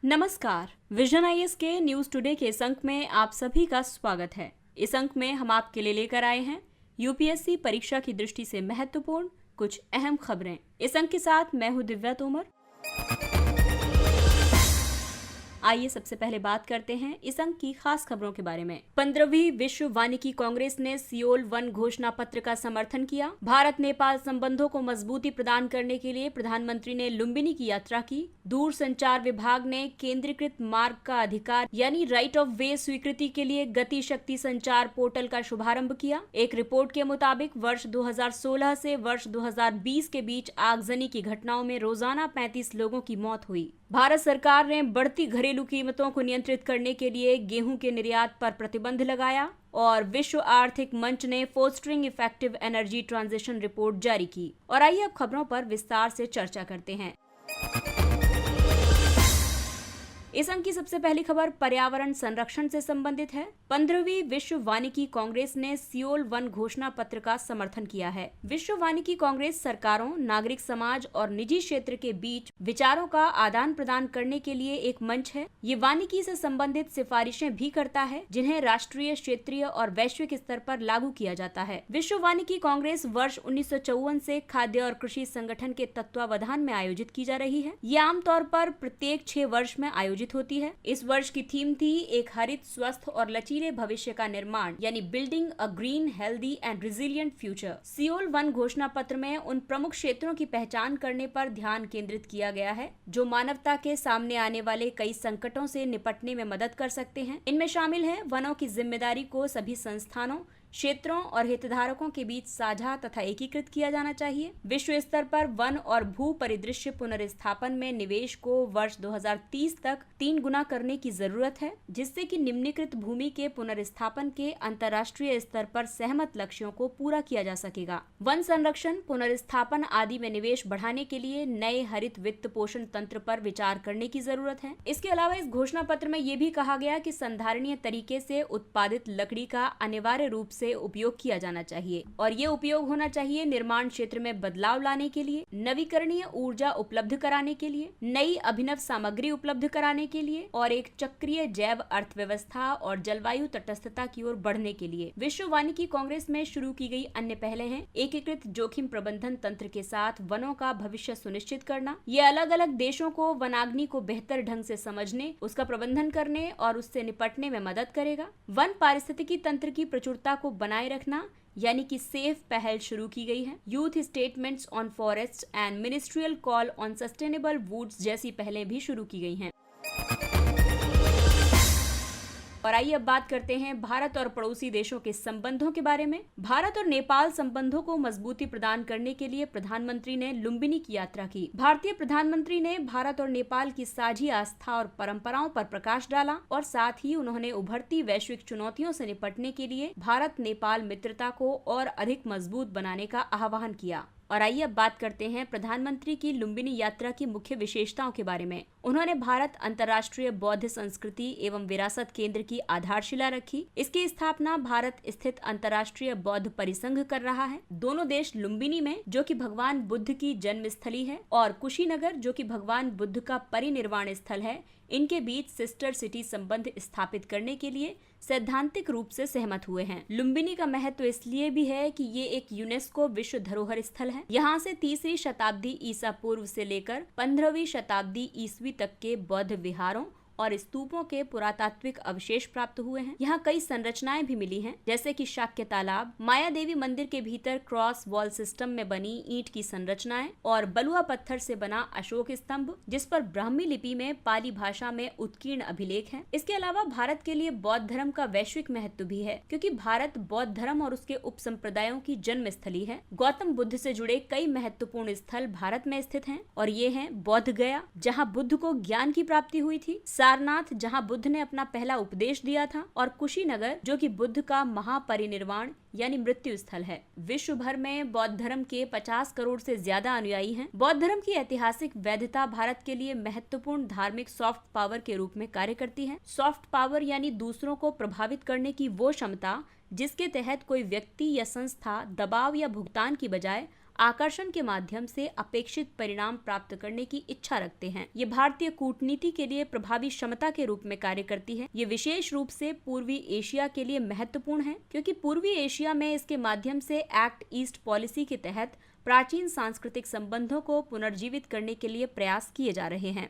नमस्कार। Vision IAS के news today के इस अंक में आप सभी का स्वागत है। इस अंक में हम आपके लिए लेकर आए हैं यूपीएससी परीक्षा की दृष्टि से महत्वपूर्ण कुछ अहम खबरें। इस अंक के साथ मैं हूं दिव्या तोमर। आइए सबसे पहले बात करते हैं इस अंक की खास खबरों के बारे में। 15वीं विश्व वानिकी कांग्रेस ने सियोल वन घोषणा पत्र का समर्थन किया। भारत नेपाल संबंधों को मजबूती प्रदान करने के लिए प्रधानमंत्री ने लुम्बिनी की यात्रा की। दूर संचार विभाग ने केंद्रीकृत मार्ग का अधिकार यानी राइट ऑफ वे स्वीकृति के लिए गति शक्ति संचार पोर्टल का शुभारंभ किया। एक रिपोर्ट के मुताबिक वर्ष 2016 से वर्ष 2020 के बीच आगजनी की घटनाओं में रोजाना 35 लोगों की मौत हुई। भारत सरकार ने बढ़ती घरेलू कीमतों को नियंत्रित करने के लिए गेहूं के निर्यात पर प्रतिबंध लगाया और विश्व आर्थिक मंच ने fostering effective energy transition report जारी की। और आइए अब खबरों पर विस्तार से चर्चा करते हैं। इस अंक की सबसे पहली खबर पर्यावरण संरक्षण से संबंधित है। 15वीं विश्व वानिकी कांग्रेस ने सियोल वन घोषणा पत्र का समर्थन किया है। विश्व वानिकी कांग्रेस सरकारों, नागरिक समाज और निजी क्षेत्र के बीच विचारों का आदान प्रदान करने के लिए एक मंच है। ये वानिकी से संबंधित सिफारिशें भी करता है जिन्हें राष्ट्रीय, क्षेत्रीय और वैश्विक स्तर पर लागू किया जाता है। विश्व वानिकी कांग्रेस वर्ष 1954 से खाद्य और कृषि संगठन के तत्वावधान में आयोजित की जा रही है। ये आमतौर पर प्रत्येक 6 वर्ष में आयोजित होती है। इस वर्ष की थीम थी एक हरित, स्वस्थ और लचीले भविष्य का निर्माण यानी building a green, healthy and resilient future. Seoul one घोषणा पत्र में उन प्रमुख क्षेत्रों की पहचान करने पर ध्यान केंद्रित किया गया है जो मानवता के सामने आने वाले कई संकटों से निपटने में मदद कर सकते हैं। इनमें शामिल है वनों की जिम्मेदारी को सभी संस्थानों, क्षेत्रों और हितधारकों के बीच साझा तथा एकीकृत किया जाना चाहिए। विश्व स्तर पर वन और भू परिदृश्य पुनर्स्थापन में निवेश को वर्ष 2030 तक 3 गुना करने की जरूरत है, जिससे कि निम्नीकृत भूमि के पुनर्स्थापन के अंतर्राष्ट्रीय स्तर पर सहमत लक्ष्यों को पूरा किया जा सकेगा। वन संरक्षण, पुनर्स्थापन आदि में निवेश बढ़ाने के लिए नए हरित वित्त पोषण तंत्र पर विचार करने की जरूरत है। इसके अलावा इस घोषणा पत्र में ये भी कहा गया कि संधारणीय तरीके से उत्पादित लकड़ी का अनिवार्य रूप से उपयोग किया जाना चाहिए और ये उपयोग होना चाहिए निर्माण क्षेत्र में बदलाव लाने के लिए, नवीकरणीय ऊर्जा उपलब्ध कराने के लिए, नई अभिनव सामग्री उपलब्ध कराने के लिए और एक चक्रीय जैव अर्थव्यवस्था और जलवायु तटस्थता की ओर बढ़ने के लिए। विश्व वानिकी कांग्रेस में शुरू की गई अन्य पहले हैं एकीकृत जोखिम प्रबंधन तंत्र के साथ वनों का भविष्य सुनिश्चित करना। ये अलग अलग देशों को वनाग्नि को बेहतर ढंग से समझने, उसका प्रबंधन करने और उससे निपटने में मदद करेगा। वन पारिस्थितिकी तंत्र की प्रचुरता को बनाए रखना यानी कि सेफ पहल शुरू की गई है। Youth statements on forest and ministerial call on sustainable woods जैसी पहलें भी शुरू की गई हैं। और आइए अब बात करते हैं भारत और पड़ोसी देशों के संबंधों के बारे में। भारत और नेपाल संबंधों को मजबूती प्रदान करने के लिए प्रधानमंत्री ने लुम्बिनी की यात्रा की। भारतीय प्रधानमंत्री ने भारत और नेपाल की साझी आस्था और परंपराओं पर प्रकाश डाला और साथ ही उन्होंने उभरती वैश्विक चुनौतियों से निपटने के लिए भारत नेपाल मित्रता को और अधिक मजबूत बनाने का आह्वान किया। और आइए अब बात करते हैं प्रधानमंत्री की लुम्बिनी यात्रा की मुख्य विशेषताओं के बारे में। उन्होंने भारत अंतर्राष्ट्रीय बौद्ध संस्कृति एवं विरासत केंद्र की आधारशिला रखी। इसकी स्थापना भारत स्थित अंतर्राष्ट्रीय बौद्ध परिसंघ कर रहा है। दोनों देश लुम्बिनी में, जो कि भगवान बुद्ध की जन्मस्थली है, और कुशीनगर, जो कि भगवान बुद्ध का परिनिर्वाण स्थल है, इनके बीच सिस्टर सिटी संबंध स्थापित करने के लिए सैद्धांतिक रूप से सहमत हुए हैं। लुम्बिनी का महत्व इसलिए भी है कि ये एक यूनेस्को विश्व धरोहर स्थल है। यहाँ से 3री शताब्दी ईसा पूर्व से लेकर 15वीं शताब्दी ईस्वी तक के बौद्ध विहारों और स्तूपों के पुरातात्विक अवशेष प्राप्त हुए हैं। यहाँ कई संरचनाएं भी मिली हैं, जैसे कि शाक्य तालाब, माया देवी मंदिर के भीतर क्रॉस वॉल सिस्टम में बनी ईंट की संरचनाएं और बलुआ पत्थर से बना अशोक स्तंभ, जिस पर ब्राह्मी लिपि में पाली भाषा में उत्कीर्ण अभिलेख हैं। इसके अलावा भारत के लिए बौद्ध धर्म का वैश्विक महत्व भी है, क्योंकि भारत बौद्ध धर्म और उसके उप संप्रदायों की जन्म स्थली है। गौतम बुद्ध से जुड़े कई महत्वपूर्ण स्थल भारत में स्थित हैं और ये हैं बौद्ध गया, जहाँ बुद्ध को ज्ञान की प्राप्ति हुई थी, सारनाथ, जहां बुद्ध ने अपना पहला उपदेश दिया था, और कुशीनगर, जो कि बुद्ध का महापरिनिर्वाण यानी मृत्यु स्थल है। विश्व भर में बौद्ध धर्म के 50 करोड़ से ज्यादा अनुयायी हैं। बौद्ध धर्म की ऐतिहासिक वैधता भारत के लिए महत्वपूर्ण धार्मिक सॉफ्ट पावर के रूप में कार्य करती है। सॉफ्ट पावर यानी दूसरों को प्रभावित करने की वो क्षमता जिसके तहत कोई व्यक्ति या संस्था दबाव या भुगतान की बजाय आकर्षण के माध्यम से अपेक्षित परिणाम प्राप्त करने की इच्छा रखते हैं। ये भारतीय कूटनीति के लिए प्रभावी क्षमता के रूप में कार्य करती है। ये विशेष रूप से पूर्वी एशिया के लिए महत्वपूर्ण है, क्योंकि पूर्वी एशिया में इसके माध्यम से एक्ट ईस्ट पॉलिसी के तहत प्राचीन सांस्कृतिक संबंधों को पुनर्जीवित करने के लिए प्रयास किए जा रहे हैं।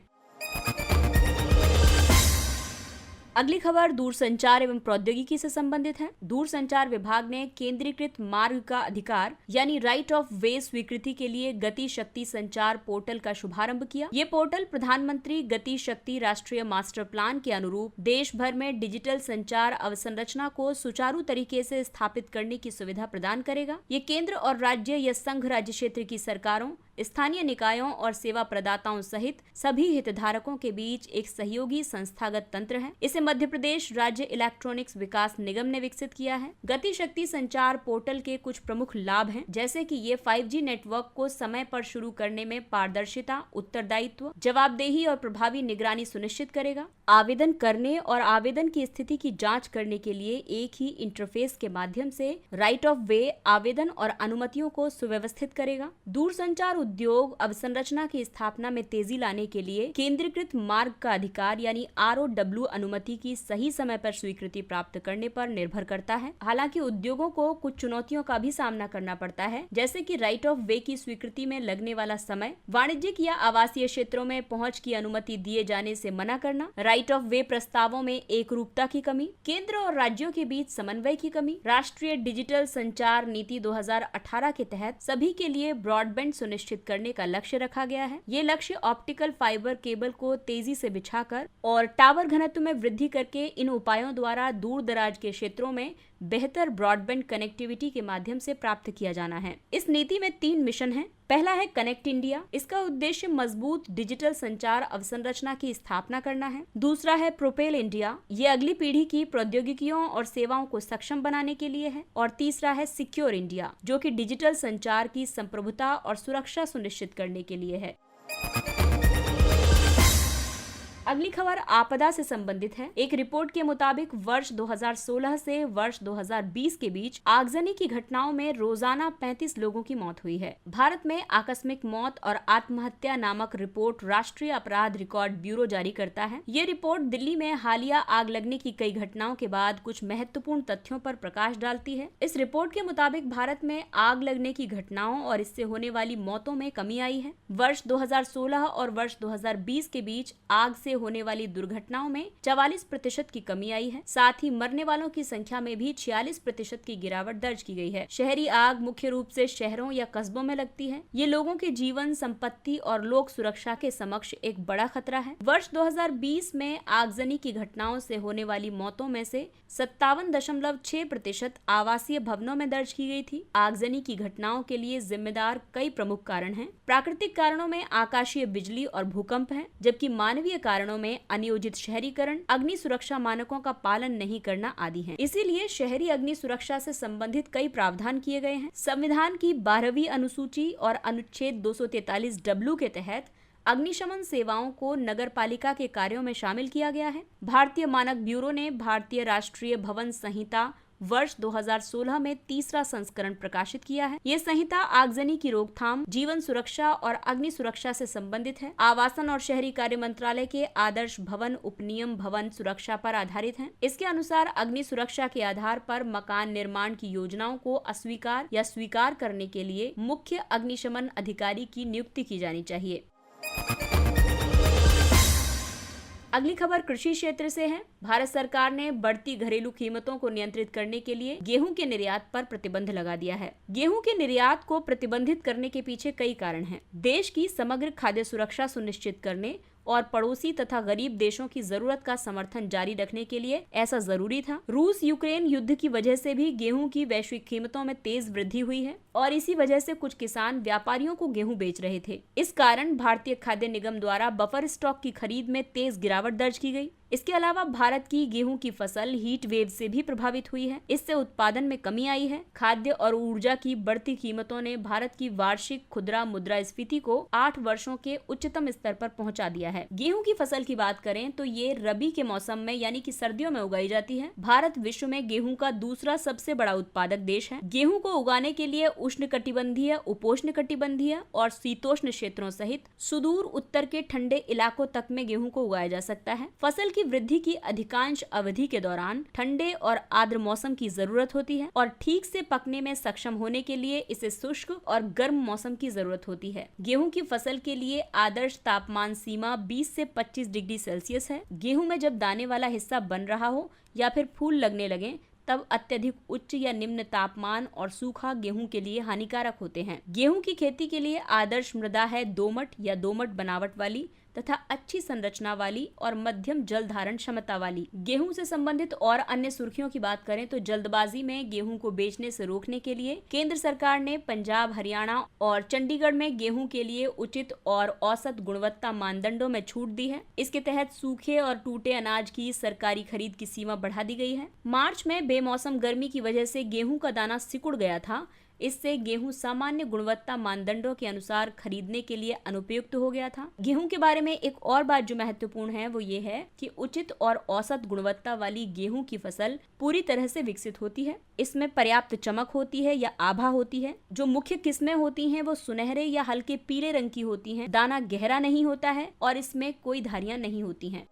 अगली खबर दूरसंचार एवं प्रौद्योगिकी से संबंधित है। दूरसंचार विभाग ने केंद्रीकृत मार्ग का अधिकार यानी राइट ऑफ वे स्वीकृति के लिए गति शक्ति संचार पोर्टल का शुभारंभ किया। ये पोर्टल प्रधानमंत्री गति शक्ति राष्ट्रीय मास्टर प्लान के अनुरूप देश भर में डिजिटल संचार अवसंरचना को सुचारू तरीके से स्थापित करने की सुविधा प्रदान करेगा। ये केंद्र और राज्य या संघ राज्य क्षेत्र की सरकारों, स्थानीय निकायों और सेवा प्रदाताओं सहित सभी हितधारकों के बीच एक सहयोगी संस्थागत तंत्र है। इसे मध्य प्रदेश राज्य इलेक्ट्रॉनिक्स विकास निगम ने विकसित किया है। गति शक्ति संचार पोर्टल के कुछ प्रमुख लाभ हैं, जैसे कि ये 5G नेटवर्क को समय पर शुरू करने में पारदर्शिता, उत्तरदायित्व, जवाबदेही और प्रभावी निगरानी सुनिश्चित करेगा। आवेदन करने और आवेदन की स्थिति की जाँच करने के लिए एक ही इंटरफेस के माध्यम से राइट ऑफ वे आवेदन और अनुमतियों को सुव्यवस्थित करेगा। दूरसंचार उद्योग अवसंरचना की स्थापना में तेजी लाने के लिए केंद्रीकृत मार्ग का अधिकार यानी ROW अनुमति की सही समय पर स्वीकृति प्राप्त करने पर निर्भर करता है। हालांकि उद्योगों को कुछ चुनौतियों का भी सामना करना पड़ता है, जैसे कि राइट ऑफ वे की स्वीकृति में लगने वाला समय, वाणिज्यिक या आवासीय क्षेत्रों में पहुंच की अनुमति दिए जाने से मना करना, राइट ऑफ वे प्रस्तावों में एकरूपता की कमी, केंद्र और राज्यों के बीच समन्वय की कमी। राष्ट्रीय डिजिटल संचार नीति 2018 के तहत सभी के लिए ब्रॉडबैंड सुनिश्चित करने का लक्ष्य रखा गया है। ये लक्ष्य ऑप्टिकल फाइबर केबल को तेजी से बिछाकर और टावर घनत्व में वृद्धि करके इन उपायों द्वारा दूर दराज के क्षेत्रों में बेहतर ब्रॉडबैंड कनेक्टिविटी के माध्यम से प्राप्त किया जाना है। इस नीति में 3 मिशन हैं। पहला है कनेक्ट इंडिया। इसका उद्देश्य मजबूत डिजिटल संचार अवसंरचना की स्थापना करना है। दूसरा है प्रोपेल इंडिया। ये अगली पीढ़ी की प्रौद्योगिकियों और सेवाओं को सक्षम बनाने के लिए है। और तीसरा है सिक्योर इंडिया, जो कि डिजिटल संचार की संप्रभुता और सुरक्षा सुनिश्चित करने के लिए है। अगली खबर आपदा से संबंधित है। एक रिपोर्ट के मुताबिक वर्ष 2016 से वर्ष 2020 के बीच आगजनी की घटनाओं में रोजाना 35 लोगों की मौत हुई है। भारत में आकस्मिक मौत और आत्महत्या नामक रिपोर्ट राष्ट्रीय अपराध रिकॉर्ड ब्यूरो जारी करता है। ये रिपोर्ट दिल्ली में हालिया आग लगने की कई घटनाओं के बाद कुछ महत्वपूर्ण तथ्यों पर प्रकाश डालती है। इस रिपोर्ट के मुताबिक भारत में आग लगने की घटनाओं और इससे होने वाली मौतों में कमी आई है। वर्ष 2016 और वर्ष 2020 के बीच आग से होने वाली दुर्घटनाओं में 44% की कमी आई है। साथ ही मरने वालों की संख्या में भी 46% की गिरावट दर्ज की गई है। शहरी आग मुख्य रूप से शहरों या कस्बों में लगती है। ये लोगों के जीवन, संपत्ति और लोक सुरक्षा के समक्ष एक बड़ा खतरा है। वर्ष 2020 में आगजनी की घटनाओं से होने वाली मौतों में से 57.6% आवासीय भवनों में दर्ज की गई थी। आगजनी की घटनाओं के लिए जिम्मेदार कई प्रमुख कारण हैं। प्राकृतिक कारणों में आकाशीय बिजली और भूकंप हैं, जबकि मानवीय कारणों में अनियोजित शहरीकरण, अग्नि सुरक्षा मानकों का पालन नहीं करना आदि है। इसीलिए शहरी अग्नि सुरक्षा से संबंधित कई प्रावधान किए गए हैं। संविधान की 12वीं अनुसूची और अनुच्छेद 243W के तहत अग्निशमन सेवाओं को नगर पालिका के कार्यों में शामिल किया गया है। भारतीय मानक ब्यूरो ने भारतीय राष्ट्रीय भवन संहिता वर्ष 2016 में 3रा संस्करण प्रकाशित किया है। ये संहिता आगजनी की रोकथाम, जीवन सुरक्षा और अग्नि सुरक्षा से संबंधित है। आवासन और शहरी कार्य मंत्रालय के आदर्श भवन उपनियम भवन सुरक्षा पर आधारित है। इसके अनुसार अग्नि सुरक्षा के आधार पर मकान निर्माण की योजनाओं को अस्वीकार या स्वीकार करने के लिए मुख्य अग्निशमन अधिकारी की नियुक्ति की जानी चाहिए। अगली खबर कृषि क्षेत्र से है। भारत सरकार ने बढ़ती घरेलू कीमतों को नियंत्रित करने के लिए गेहूं के निर्यात पर प्रतिबंध लगा दिया है। गेहूं के निर्यात को प्रतिबंधित करने के पीछे कई कारण हैं। देश की समग्र खाद्य सुरक्षा सुनिश्चित करने और पड़ोसी तथा गरीब देशों की जरूरत का समर्थन जारी रखने के लिए ऐसा जरूरी था। रूस यूक्रेन युद्ध की वजह से भी गेहूं की वैश्विक कीमतों में तेज वृद्धि हुई है और इसी वजह से कुछ किसान व्यापारियों को गेहूं बेच रहे थे। इस कारण भारतीय खाद्य निगम द्वारा बफर स्टॉक की खरीद में तेज गिरावट दर्ज की गई। इसके अलावा भारत की गेहूं की फसल हीट वेव से भी प्रभावित हुई है। इससे उत्पादन में कमी आई है। खाद्य और ऊर्जा की बढ़ती कीमतों ने भारत की वार्षिक खुदरा मुद्रास्फीति को 8 वर्षों के उच्चतम स्तर पर पहुंचा दिया है। गेहूं की फसल की बात करें तो ये रबी के मौसम में यानी कि सर्दियों में उगाई जाती है। भारत विश्व में गेहूं का दूसरा सबसे बड़ा उत्पादक देश है। गेहूं को उगाने के लिए उष्णकटिबंधीय, उपोष्णकटिबंधीय और शीतोष्ण क्षेत्रों सहित सुदूर उत्तर के ठंडे इलाकों तक में गेहूं को उगाया जा सकता है। फसल की वृद्धि की अधिकांश अवधि के दौरान ठंडे और आर्द्र मौसम की जरूरत होती है और ठीक से पकने में सक्षम होने के लिए इसे शुष्क और गर्म मौसम की जरूरत होती है। गेहूं की फसल के लिए आदर्श तापमान सीमा 20 से 25 डिग्री सेल्सियस है। गेहूं में जब दाने वाला हिस्सा बन रहा हो या फिर फूल लगने लगे तब अत्यधिक उच्च या निम्न तापमान और सूखा गेहूं के लिए हानिकारक होते हैं। गेहूं की खेती के लिए आदर्श मृदा है दोमट या दोमट बनावट वाली तथा अच्छी संरचना वाली और मध्यम जल धारण क्षमता वाली। गेहूं से संबंधित और अन्य सुर्खियों की बात करें तो जल्दबाजी में गेहूं को बेचने से रोकने के लिए केंद्र सरकार ने पंजाब, हरियाणा और चंडीगढ़ में गेहूं के लिए उचित और औसत गुणवत्ता मानदंडों में छूट दी है। इसके तहत सूखे और टूटे अनाज की सरकारी खरीद की सीमा बढ़ा दी गई है। मार्च में बेमौसम गर्मी की वजह से गेहूं का दाना सिकुड़ गया था। इससे गेहूं सामान्य गुणवत्ता मानदंडों के अनुसार खरीदने के लिए अनुपयुक्त हो गया था। गेहूं के बारे में एक और बात जो महत्वपूर्ण है वो ये है कि उचित और औसत गुणवत्ता वाली गेहूं की फसल पूरी तरह से विकसित होती है। इसमें पर्याप्त चमक होती है या आभा होती है। जो मुख्य किस्में होती हैं वो सुनहरे या हल्के पीले रंग की होती हैं। दाना गहरा नहीं होता है और इसमें कोई धारियां नहीं होती हैं।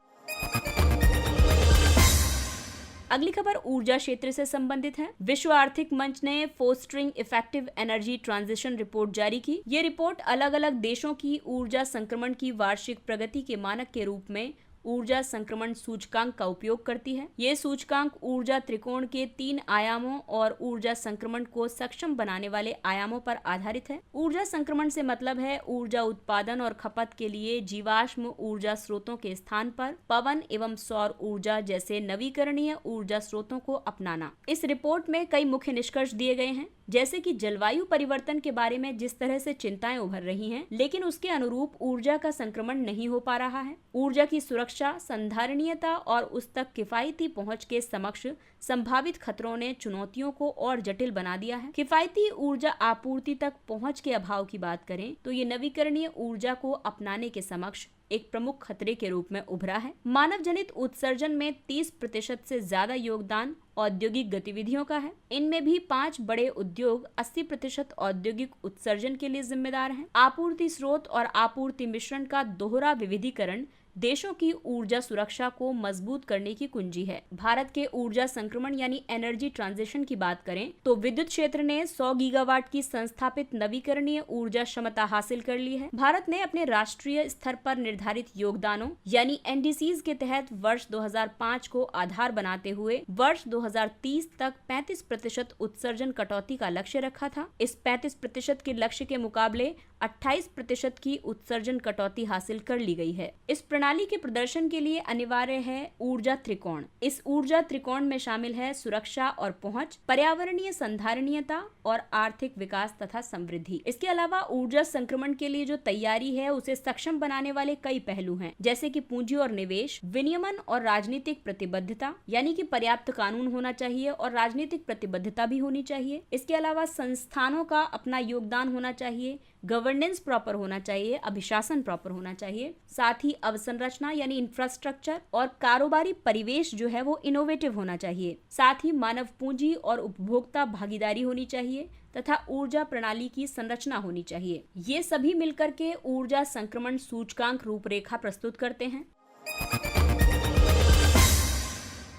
अगली खबर ऊर्जा क्षेत्र से संबंधित है। विश्व आर्थिक मंच ने fostering effective energy transition report जारी की। ये रिपोर्ट अलग अलग देशों की ऊर्जा संक्रमण की वार्षिक प्रगति के मानक के रूप में ऊर्जा संक्रमण सूचकांक का उपयोग करती है। ये सूचकांक ऊर्जा त्रिकोण के 3 आयामों और ऊर्जा संक्रमण को सक्षम बनाने वाले आयामों पर आधारित है। ऊर्जा संक्रमण से मतलब है ऊर्जा उत्पादन और खपत के लिए जीवाश्म ऊर्जा स्रोतों के स्थान पर पवन एवं सौर ऊर्जा जैसे नवीकरणीय ऊर्जा स्रोतों को अपनाना। इस रिपोर्ट में कई मुख्य निष्कर्ष दिए गए हैं, जैसे कि जलवायु परिवर्तन के बारे में जिस तरह से चिंताएं उभर रही हैं, लेकिन उसके अनुरूप ऊर्जा का संक्रमण नहीं हो पा रहा है। ऊर्जा की सुरक्षा, संधारणीयता और उस तक किफायती पहुंच के समक्ष संभावित खतरों ने चुनौतियों को और जटिल बना दिया है। किफायती ऊर्जा आपूर्ति तक पहुंच के अभाव की बात करें तो ये नवीकरणीय ऊर्जा को अपनाने के समक्ष एक प्रमुख खतरे के रूप में उभरा है। मानव जनित उत्सर्जन में 30% से ज्यादा योगदान औद्योगिक गतिविधियों का है। इनमें भी 5 बड़े उद्योग 80% औद्योगिक उत्सर्जन के लिए जिम्मेदार हैं। आपूर्ति स्रोत और आपूर्ति मिश्रण का दोहरा विविधीकरण देशों की ऊर्जा सुरक्षा को मजबूत करने की कुंजी है। भारत के ऊर्जा संक्रमण यानी एनर्जी ट्रांजिशन की बात करें तो विद्युत क्षेत्र ने 100 गीगावाट की संस्थापित नवीकरणीय ऊर्जा क्षमता हासिल कर ली है। भारत ने अपने राष्ट्रीय स्तर पर निर्धारित योगदानों यानी एनडीसीज के तहत वर्ष 2005 को आधार बनाते हुए वर्ष 2030 तक 35% उत्सर्जन कटौती का लक्ष्य रखा था। इस 35% के लक्ष्य के मुकाबले 28% की उत्सर्जन कटौती हासिल कर ली गई है। इस प्रणाली के प्रदर्शन के लिए अनिवार्य है ऊर्जा त्रिकोण। इस ऊर्जा त्रिकोण में शामिल है सुरक्षा और पहुंच, पर्यावरणीय संधारणीयता और आर्थिक विकास तथा समृद्धि। इसके अलावा ऊर्जा संक्रमण के लिए जो तैयारी है उसे सक्षम बनाने वाले कई पहलू हैं, जैसे कि पूंजी और निवेश, विनियमन और राजनीतिक प्रतिबद्धता, यानी कि पर्याप्त कानून होना चाहिए और राजनीतिक प्रतिबद्धता भी होनी चाहिए। इसके अलावा संस्थानों का अपना योगदान होना चाहिए, गवर्नेंस प्रॉपर होना चाहिए, अभिशासन प्रॉपर होना चाहिए, साथ ही अवसंरचना यानी इंफ्रास्ट्रक्चर और कारोबारी परिवेश जो है वो इनोवेटिव होना चाहिए। साथ ही मानव पूंजी और उपभोक्ता भागीदारी होनी चाहिए तथा ऊर्जा प्रणाली की संरचना होनी चाहिए। ये सभी मिलकर के ऊर्जा संक्रमण सूचकांक रूपरेखा प्रस्तुत करते हैं।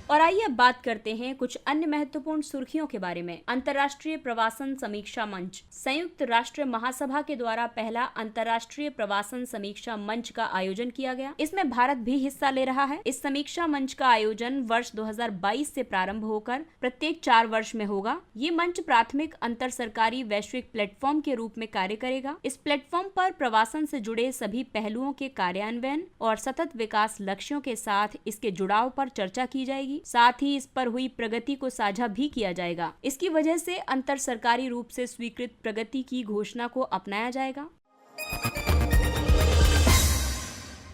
और आइए अब बात करते हैं कुछ अन्य महत्वपूर्ण सुर्खियों के बारे में। अंतर्राष्ट्रीय प्रवासन समीक्षा मंच। संयुक्त राष्ट्र महासभा के द्वारा पहला अंतर्राष्ट्रीय प्रवासन समीक्षा मंच का आयोजन किया गया। इसमें भारत भी हिस्सा ले रहा है। इस समीक्षा मंच का आयोजन वर्ष 2022 से प्रारंभ होकर प्रत्येक 4 वर्ष में होगा। ये मंच प्राथमिक अंतर सरकारी वैश्विक प्लेटफॉर्म के रूप में कार्य करेगा। इस प्लेटफॉर्म पर प्रवासन से जुड़े सभी पहलुओं के कार्यान्वयन और सतत विकास लक्ष्यों के साथ इसके जुड़ाव पर चर्चा की जाएगी। साथ ही इस पर हुई प्रगति को साझा भी किया जाएगा। इसकी वजह से अंतर सरकारी रूप से स्वीकृत प्रगति की घोषणा को अपनाया जाएगा।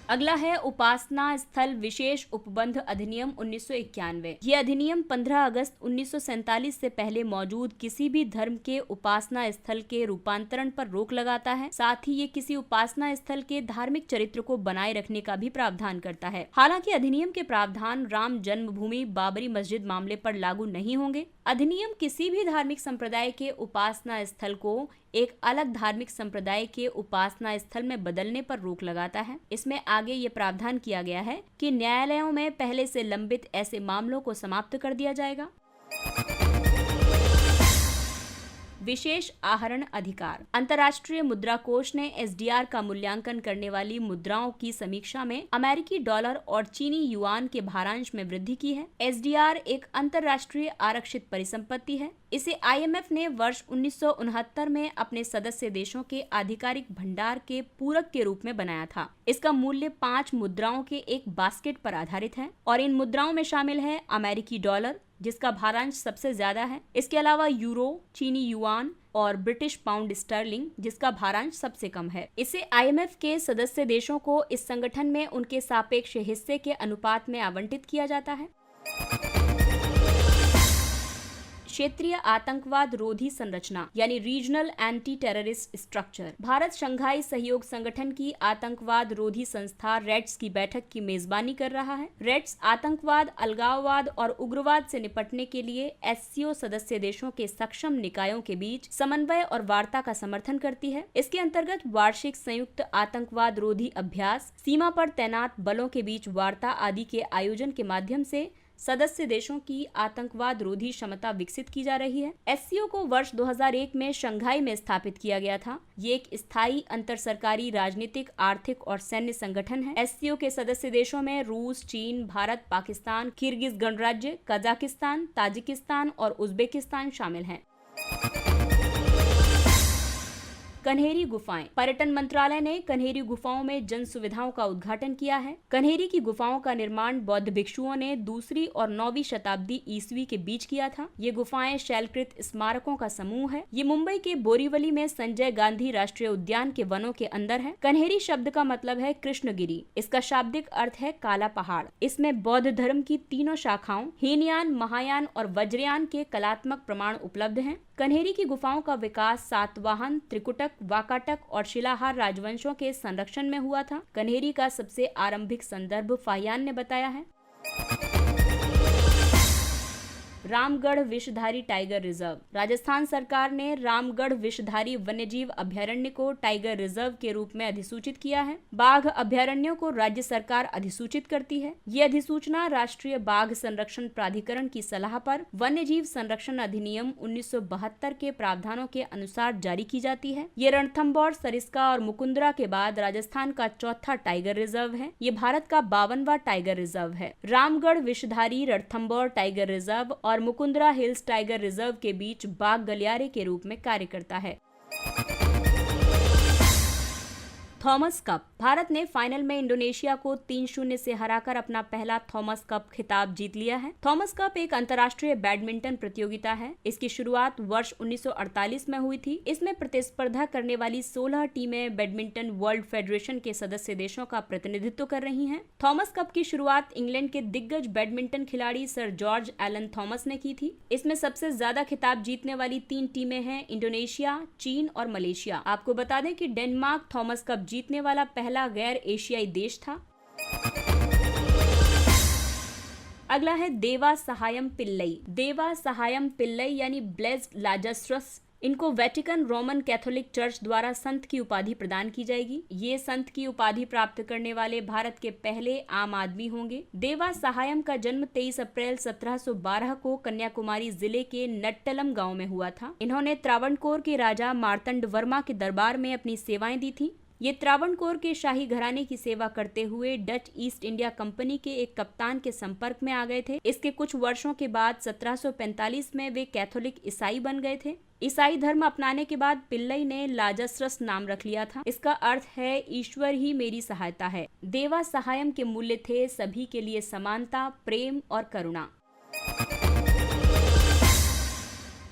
अगला है उपासना स्थल विशेष उपबंध अधिनियम 1991। ये अधिनियम 15 अगस्त 1947 से पहले मौजूद किसी भी धर्म के उपासना स्थल के रूपांतरण पर रोक लगाता है। साथ ही ये किसी उपासना स्थल के धार्मिक चरित्र को बनाए रखने का भी प्रावधान करता है। हालांकि अधिनियम के प्रावधान राम जन्मभूमि बाबरी मस्जिद मामले पर लागू नहीं होंगे। अधिनियम किसी भी धार्मिक संप्रदाय के उपासना स्थल को एक अलग धार्मिक संप्रदाय के उपासना स्थल में बदलने पर रोक लगाता है। इसमें आगे ये प्रावधान किया गया है कि न्यायालयों में पहले से लंबित ऐसे मामलों को समाप्त कर दिया जाएगा। विशेष आहरण अधिकार। अंतर्राष्ट्रीय मुद्रा कोष ने एसडीआर का मूल्यांकन करने वाली मुद्राओं की समीक्षा में अमेरिकी डॉलर और चीनी युआन के भारांश में वृद्धि की है। एसडीआर एक अंतर्राष्ट्रीय आरक्षित परिसंपत्ति है। इसे आईएमएफ ने वर्ष 1969 में अपने सदस्य देशों के आधिकारिक भंडार के पूरक के रूप में बनाया था। इसका मूल्य 5 मुद्राओं के एक बास्केट पर आधारित है और इन मुद्राओं में शामिल है अमेरिकी डॉलर, जिसका भारांश सबसे ज्यादा है। इसके अलावा यूरो, चीनी युआन और ब्रिटिश पाउंड स्टर्लिंग, जिसका भारांश सबसे कम है। इसे आईएमएफ के सदस्य देशों को इस संगठन में उनके सापेक्ष हिस्से के अनुपात में आवंटित किया जाता है। क्षेत्रीय आतंकवाद रोधी संरचना यानी regional anti terrorist structure. Bharat Shanghai सहयोग संगठन की आतंकवाद रोधी संस्था रेड्स की बैठक की मेजबानी कर रहा है। रेड्स आतंकवाद, अलगाववाद और उग्रवाद से निपटने के लिए एससीओ सदस्य देशों के सक्षम निकायों के बीच समन्वय और वार्ता का समर्थन करती है। इसके अंतर्गत वार्षिक संयुक्त आतंकवाद रोधी अभ्यास, सीमा पर तैनात बलों के बीच वार्ता आदि के आयोजन के माध्यम से सदस्य देशों की आतंकवाद रोधी क्षमता विकसित की जा रही है। एससीओ को वर्ष 2001 में शंघाई में स्थापित किया गया था। ये एक स्थायी अंतर सरकारी राजनीतिक, आर्थिक और सैन्य संगठन है। एससीओ के सदस्य देशों में रूस, चीन, भारत, पाकिस्तान, किर्गिज गणराज्य, कजाकिस्तान, ताजिकिस्तान और उज्बेकिस्तान शामिल हैं। कन्हेरी गुफाएं। पर्यटन मंत्रालय ने कन्हेरी गुफाओं में जन सुविधाओं का उद्घाटन किया है। कन्हेरी की गुफाओं का निर्माण बौद्ध भिक्षुओं ने 2वीं और 9वीं शताब्दी ईस्वी के बीच किया था। ये गुफाएं शैलकृत स्मारकों का समूह है। ये मुंबई के बोरीवली में संजय गांधी राष्ट्रीय उद्यान के वनों के अंदर है। कन्हेरी शब्द का मतलब है कृष्णगिरी। इसका शाब्दिक अर्थ है काला पहाड़। इसमें बौद्ध धर्म की तीनों शाखाओं हीनयान, महायान और वज्रयान के कलात्मक प्रमाण उपलब्ध हैं। कन्हेरी की गुफाओं का विकास सातवाहन, त्रिकुटक, वाकाटक और शिलाहार राजवंशों के संरक्षण में हुआ था। कन्हेरी का सबसे आरंभिक संदर्भ फाहियान ने बताया है। Ramgarh Vishdhari tiger reserve. राजस्थान सरकार ने रामगढ़ विषधारी वन्यजीव अभयारण्य को टाइगर रिजर्व के रूप में अधिसूचित किया है। बाघ अभयारण्यों को राज्य सरकार अधिसूचित करती है। ये अधिसूचना राष्ट्रीय बाघ संरक्षण प्राधिकरण की सलाह पर वन्यजीव संरक्षण अधिनियम 1972 के प्रावधानों के अनुसार जारी की जाती है। ये रणथंभौर, सरिस्का और मुकुंदरा के बाद राजस्थान का चौथा टाइगर रिजर्व है। ये भारत का 52वां टाइगर रिजर्व है। रामगढ़ विषधारी, रणथंभौर टाइगर रिजर्व और मुकुंदरा हिल्स टाइगर रिजर्व के बीच बाघ गलियारे के रूप में कार्य करता है। Thomas cup. भारत ने फाइनल में इंडोनेशिया को 3-0 से हराकर अपना पहला थॉमस कप खिताब जीत लिया है। थॉमस कप एक अंतर्राष्ट्रीय बैडमिंटन प्रतियोगिता है। इसकी शुरुआत वर्ष 1948 में हुई थी। इसमें प्रतिस्पर्धा करने वाली 16 टीमें बैडमिंटन वर्ल्ड फेडरेशन के सदस्य देशों का प्रतिनिधित्व कर रही हैं। थॉमस कप की शुरुआत इंग्लैंड के दिग्गज बैडमिंटन खिलाड़ी सर जॉर्ज एलन थॉमस ने की थी। इसमें सबसे ज्यादा खिताब जीतने वाली 3 टीमें हैं इंडोनेशिया, चीन और मलेशिया। आपको बता दें कि डेनमार्क थॉमस कप जीतने वाला पहला गैर एशियाई देश था। अगला है देवा सहायम पिल्लई। देवा सहायम पिल्लई यानी ब्लेस्ड लाजरस। इनको वेटिकन रोमन कैथोलिक चर्च द्वारा संत की उपाधि प्रदान की जाएगी। ये संत की उपाधि प्राप्त करने वाले भारत के पहले आम आदमी होंगे। देवा सहायम का जन्म 23 अप्रैल 1712 को कन्याकुमारी जिले के नट्टलम गांव में हुआ था। इन्होंने त्रावणकोर के राजा मार्तंड वर्मा के दरबार में अपनी सेवाएं दी थी। ये त्रावणकोर के शाही घराने की सेवा करते हुए डच ईस्ट इंडिया कंपनी के एक कप्तान के संपर्क में आ गए थे। इसके कुछ वर्षों के बाद 1745 में वे कैथोलिक ईसाई बन गए थे। ईसाई धर्म अपनाने के बाद पिल्लई ने लाजरस नाम रख लिया था। इसका अर्थ है ईश्वर ही मेरी सहायता है। देवा सहायम के मूल्य थे सभी के लिए समानता, प्रेम और करुणा।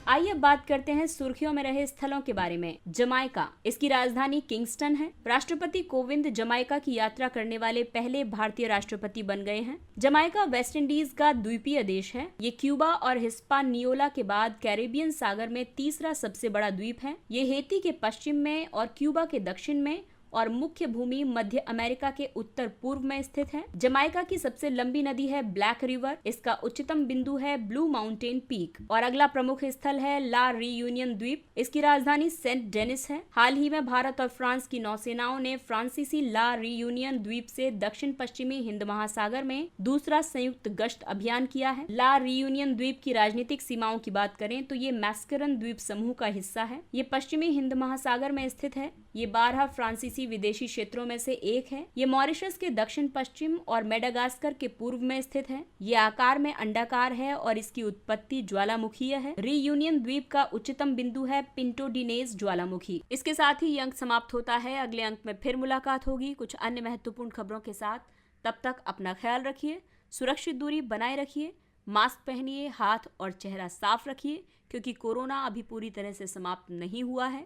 आइए अब बात करते हैं सुर्खियों में रहे स्थलों के बारे में। जमाइका, इसकी राजधानी किंगस्टन है। राष्ट्रपति कोविंद जमाइका की यात्रा करने वाले पहले भारतीय राष्ट्रपति बन गए हैं। जमाइका वेस्ट इंडीज का द्वीपीय देश है। ये क्यूबा और हिस्पानियोला के बाद कैरेबियन सागर में तीसरा सबसे बड़ा द्वीप है। ये हेती के पश्चिम में और क्यूबा के दक्षिण में और मुख्य भूमि मध्य अमेरिका के उत्तर पूर्व में स्थित है। जमाइका की सबसे लंबी नदी है ब्लैक रिवर। इसका उच्चतम बिंदु है ब्लू माउंटेन पीक। और अगला प्रमुख स्थल है ला रियूनियन द्वीप। इसकी राजधानी सेंट डेनिस है। हाल ही में भारत और फ्रांस की नौसेनाओं ने फ्रांसीसी ला रियूनियन द्वीप से दक्षिण पश्चिमी हिंद महासागर में दूसरा संयुक्त गश्त अभियान किया है। ला रियूनियन द्वीप की राजनीतिक सीमाओं की बात करें तो ये मैस्करन द्वीप समूह का हिस्सा है। ये पश्चिमी हिंद महासागर में स्थित है। ये 12 फ्रांसीसी विदेशी क्षेत्रों में से एक है। ये मॉरिशस के दक्षिण पश्चिम और मेडागास्कर के पूर्व में स्थित है। ये आकार में अंडाकार है और इसकी उत्पत्ति ज्वालामुखीय है। रियूनियन द्वीप का उच्चतम बिंदु है पिंटोडिनेज ज्वालामुखी। इसके साथ ही ये अंक समाप्त होता है। अगले अंक में फिर मुलाकात होगी कुछ अन्य महत्वपूर्ण खबरों के साथ। तब तक अपना ख्याल रखिए, सुरक्षित दूरी बनाए रखिए, मास्क पहनिए, हाथ और चेहरा साफ रखिए क्योंकि कोरोना अभी पूरी तरह से समाप्त नहीं हुआ है।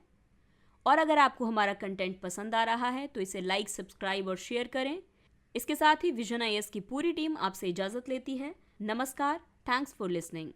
और अगर आपको हमारा कंटेंट पसंद आ रहा है तो इसे लाइक, सब्सक्राइब और शेयर करें। इसके साथ ही विजन IAS की पूरी टीम आपसे इजाजत लेती है। नमस्कार, थैंक्स फॉर लिसनिंग।